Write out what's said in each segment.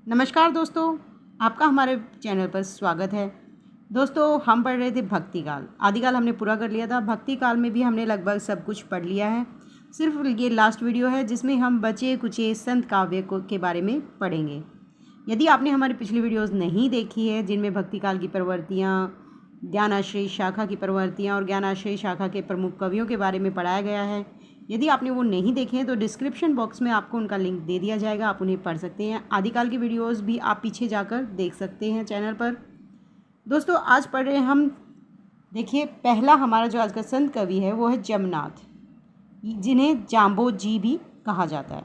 नमस्कार दोस्तों, आपका हमारे चैनल पर स्वागत है। दोस्तों, हम पढ़ रहे थे भक्तिकाल। आदिकाल हमने पूरा कर लिया था। भक्तिकाल में भी हमने लगभग सब कुछ पढ़ लिया है। सिर्फ ये लास्ट वीडियो है जिसमें हम बचे कुचे संत काव्य के बारे में पढ़ेंगे। यदि आपने हमारी पिछली वीडियोज़ नहीं देखी है जिनमें भक्तिकाल की प्रवृत्तियाँ, ज्ञानाश्रयी शाखा की प्रवृत्तियाँ और ज्ञानाश्रयी शाखा के प्रमुख कवियों के बारे में पढ़ाया गया है, यदि आपने वो नहीं देखे हैं तो डिस्क्रिप्शन बॉक्स में आपको उनका लिंक दे दिया जाएगा, आप उन्हें पढ़ सकते हैं। आदिकाल की वीडियोस भी आप पीछे जाकर देख सकते हैं चैनल पर। दोस्तों, आज पढ़ रहे हैं हम, देखिए, पहला हमारा जो आज का संत कवि है वो है जमनाथ, जिन्हें जाम्बो जी भी कहा जाता है।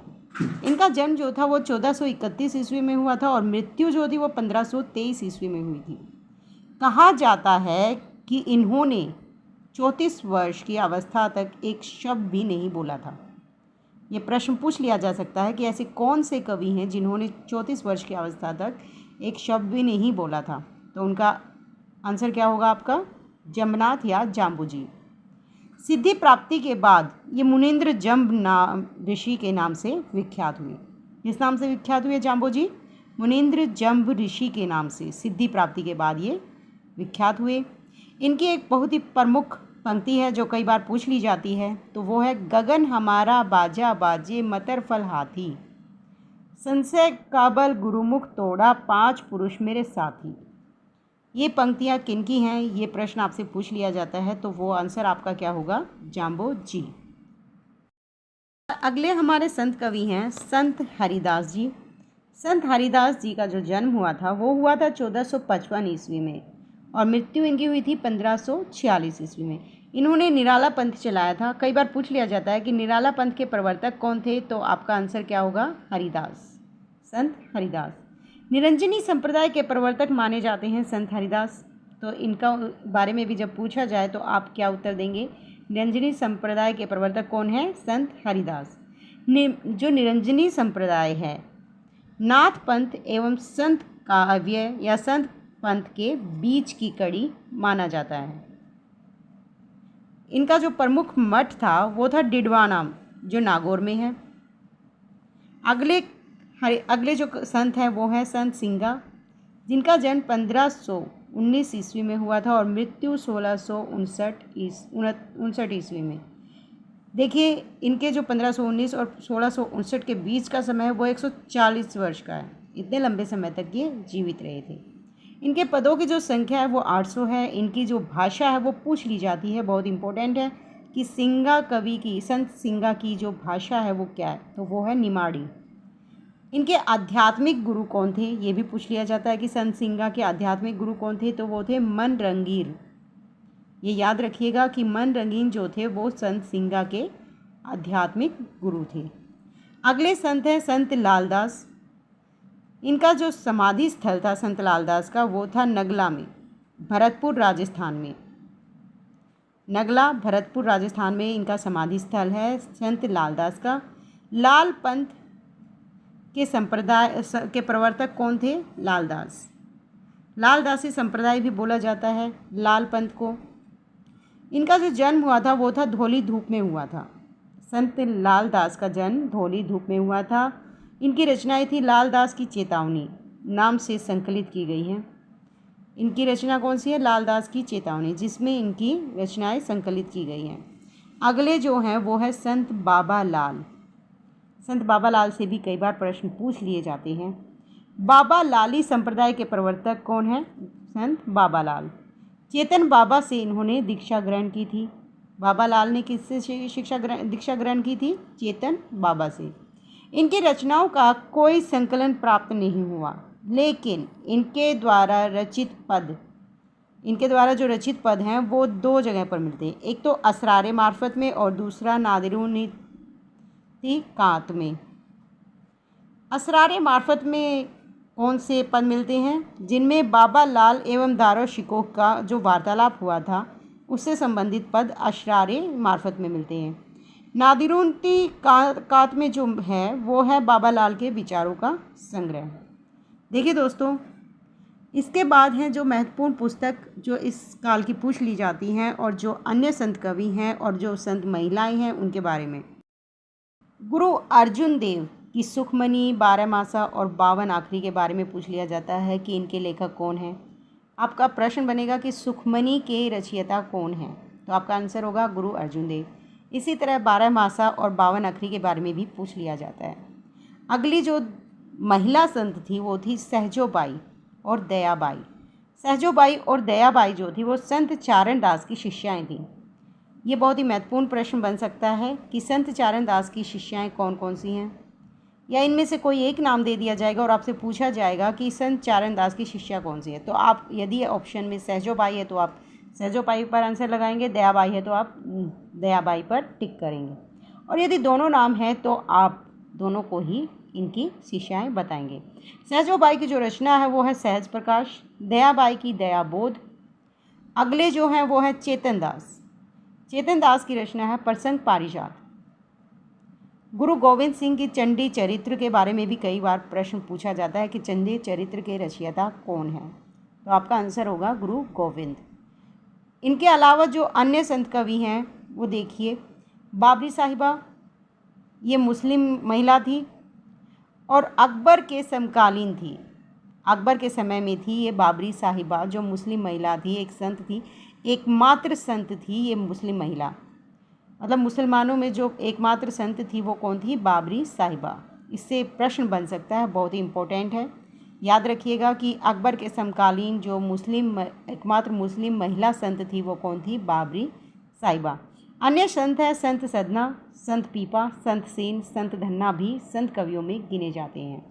इनका जन्म जो था वो 1431 ईस्वी में हुआ था और मृत्यु जो थी वो 1523 ईस्वी में हुई थी। कहा जाता है कि इन्होंने 34 वर्ष की अवस्था तक एक शब्द भी नहीं बोला था। ये प्रश्न पूछ लिया जा सकता है कि ऐसे कौन से कवि हैं जिन्होंने 34 वर्ष की अवस्था तक एक शब्द भी नहीं बोला था। तो उनका आंसर क्या होगा आपका? जमनाथ या जाम्बू जी। सिद्धि प्राप्ति के बाद ये मुनीन्द्र जम्ब नाम ऋषि के नाम से विख्यात हुए। किस नाम से विख्यात हुए जाम्बू जी? मुनीन्द्र जम्ब ऋषि के नाम से सिद्धि प्राप्ति के बाद ये विख्यात हुए। इनकी एक बहुत ही प्रमुख पंक्ति है जो कई बार पूछ ली जाती है, तो वो है, गगन हमारा बाजा बाजे मतर फल हाथी, संशय काबल गुरुमुख तोड़ा, 5 पुरुष मेरे साथी। ये पंक्तियाँ किनकी हैं, ये प्रश्न आपसे पूछ लिया जाता है, तो वो आंसर आपका क्या होगा? जाम्बो जी। अगले हमारे संत कवि हैं संत हरिदास जी। संत हरिदास जी का जो जन्म हुआ था वो हुआ था 1455 ईस्वी में और मृत्यु इनकी हुई थी 1546 ईस्वी में। इन्होंने निराला पंथ चलाया था। कई बार पूछ लिया जाता है कि निराला पंथ के प्रवर्तक कौन थे, तो आपका आंसर क्या होगा? हरिदास, संत हरिदास। निरंजनी संप्रदाय के प्रवर्तक माने जाते हैं संत हरिदास। तो इनका बारे में भी जब पूछा जाए तो आप क्या उत्तर देंगे? निरंजनी संप्रदाय के प्रवर्तक कौन है? संत हरिदास। जो निरंजनी संप्रदाय है, नाथ पंथ एवं संत काव्य या संत पंथ के बीच की कड़ी माना जाता है। इनका जो प्रमुख मठ था वो था डिडवाना, जो नागौर में है। अगले जो संत हैं वो हैं संत सिंगा, जिनका जन्म 1519 ईस्वी में हुआ था और मृत्यु 1659 ईस्वी में। देखिए, इनके जो 1519 और 1659 के बीच का समय है वो 140 वर्ष का है। इतने लंबे समय तक ये जीवित रहे थे। इनके पदों की जो संख्या है वो 800 है। इनकी जो भाषा है वो पूछ ली जाती है, बहुत इंपॉर्टेंट है, कि सिंगा कवि की, संत सिंगा की जो भाषा है वो क्या है, तो वो है निमाड़ी। इनके आध्यात्मिक गुरु कौन थे, ये भी पूछ लिया जाता है कि संत सिंगा के आध्यात्मिक गुरु कौन थे, तो वो थे मन रंगीर। ये याद रखिएगा कि मन रंगीन जो थे वो संत सिंगा के आध्यात्मिक गुरु थे। अगले संत हैं संत लालदास। इनका जो समाधि स्थल था संत लालदास का वो था नगला में, भरतपुर राजस्थान में। नगला, भरतपुर राजस्थान में इनका समाधि स्थल है संत लालदास का। लाल पंथ के संप्रदाय के प्रवर्तक कौन थे? लालदास। लालदासी संप्रदाय भी बोला जाता है लाल पंथ को। इनका जो जन्म हुआ था वो था धौली धूप में हुआ था। संत लालदास का जन्म धौली धूप में हुआ था। इनकी रचनाएं थी लालदास की चेतावनी नाम से संकलित की गई हैं। इनकी रचना कौन सी है? लालदास की चेतावनी, जिसमें इनकी रचनाएं संकलित की गई हैं। अगले जो हैं वो है संत बाबा लाल। संत बाबा लाल से भी कई बार प्रश्न पूछ लिए जाते हैं। बाबा लाली संप्रदाय के प्रवर्तक कौन है? संत बाबा लाल। चेतन बाबा से इन्होंने दीक्षा ग्रहण की थी। बाबा लाल ने किससे दीक्षा ग्रहण की थी? चेतन बाबा से। इनकी रचनाओं का कोई संकलन प्राप्त नहीं हुआ, लेकिन इनके द्वारा जो रचित पद हैं वो 2 जगह पर मिलते हैं। एक तो असरारे मार्फत में और दूसरा नादिरुन कात में। असरारे मार्फत में कौन से पद मिलते हैं? जिनमें बाबा लाल एवं दारो शिकोह का जो वार्तालाप हुआ था उससे संबंधित पद असरारे मार्फत में मिलते हैं। नादिरुन कात में जो है वो है बाबा लाल के विचारों का संग्रह। देखिए दोस्तों, इसके बाद हैं जो महत्वपूर्ण पुस्तक जो इस काल की पूछ ली जाती हैं और जो अन्य संत कवि हैं और जो संत महिलाएं हैं उनके बारे में। गुरु अर्जुन देव कि सुखमनी, बारहमासा और 52 आखरी के बारे में पूछ लिया जाता है कि इनके लेखक कौन हैं। आपका प्रश्न बनेगा कि सुखमनी के रचयिता कौन हैं, तो आपका आंसर होगा गुरु अर्जुन देव। इसी तरह 12 और 52 अखरी के बारे में भी पूछ लिया जाता है। अगली जो महिला संत थी वो थी सहजोबाई और दयाबाई। सहजोबाई और दयाबाई जो थी वो संत चारण दास की शिष्याएं थीं। ये बहुत ही महत्वपूर्ण प्रश्न बन सकता है कि संत चारण दास की शिष्याएं कौन कौन सी हैं, या इनमें से कोई एक नाम दे दिया जाएगा और आपसे पूछा जाएगा कि संत चारण दास की शिष्या कौन सी है। तो आप यदि ऑप्शन में सहजोबाई है तो आप सहजोबाई पर आंसर लगाएंगे, दयाबाई है तो आप दयाबाई पर टिक करेंगे, और यदि दोनों नाम हैं तो आप दोनों को ही इनकी शिष्याएं बताएंगे। सहजोबाई की जो रचना है वो है सहज प्रकाश, दयाबाई की दयाबोध। अगले जो हैं वो है चेतन दास। चेतन दास की रचना है प्रसंग पारिजात। गुरु गोविंद सिंह की चंडी चरित्र के बारे में भी कई बार प्रश्न पूछा जाता है कि चंडी चरित्र के रचयिता कौन है, तो आपका आंसर होगा गुरु गोविंद। इनके अलावा जो अन्य संत कवि हैं वो देखिए, बाबरी साहिबा, ये मुस्लिम महिला थी और अकबर के समकालीन थी। अकबर के समय में थी ये बाबरी साहिबा, जो मुस्लिम महिला थी, एक संत थी, एकमात्र संत थी ये मुस्लिम महिला। मतलब मुसलमानों में जो एकमात्र संत थी वो कौन थी? बाबरी साहिबा। इससे प्रश्न बन सकता है, बहुत ही इम्पोर्टेंट है। याद रखिएगा कि अकबर के समकालीन जो एकमात्र मुस्लिम महिला संत थी वो कौन थी? बाबरी साहिबा। अन्य संत हैं संत सदना, संत पीपा, संत सेन, संत धन्ना भी संत कवियों में गिने जाते हैं।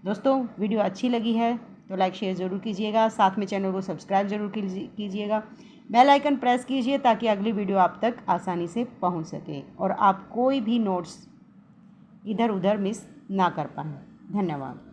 दोस्तों, वीडियो अच्छी लगी है तो लाइक शेयर ज़रूर कीजिएगा, साथ में चैनल को सब्सक्राइब ज़रूर कीजिएगा, बेल आइकन प्रेस कीजिए ताकि अगली वीडियो आप तक आसानी से पहुंच सके और आप कोई भी नोट्स इधर उधर मिस ना कर पाएँ। धन्यवाद।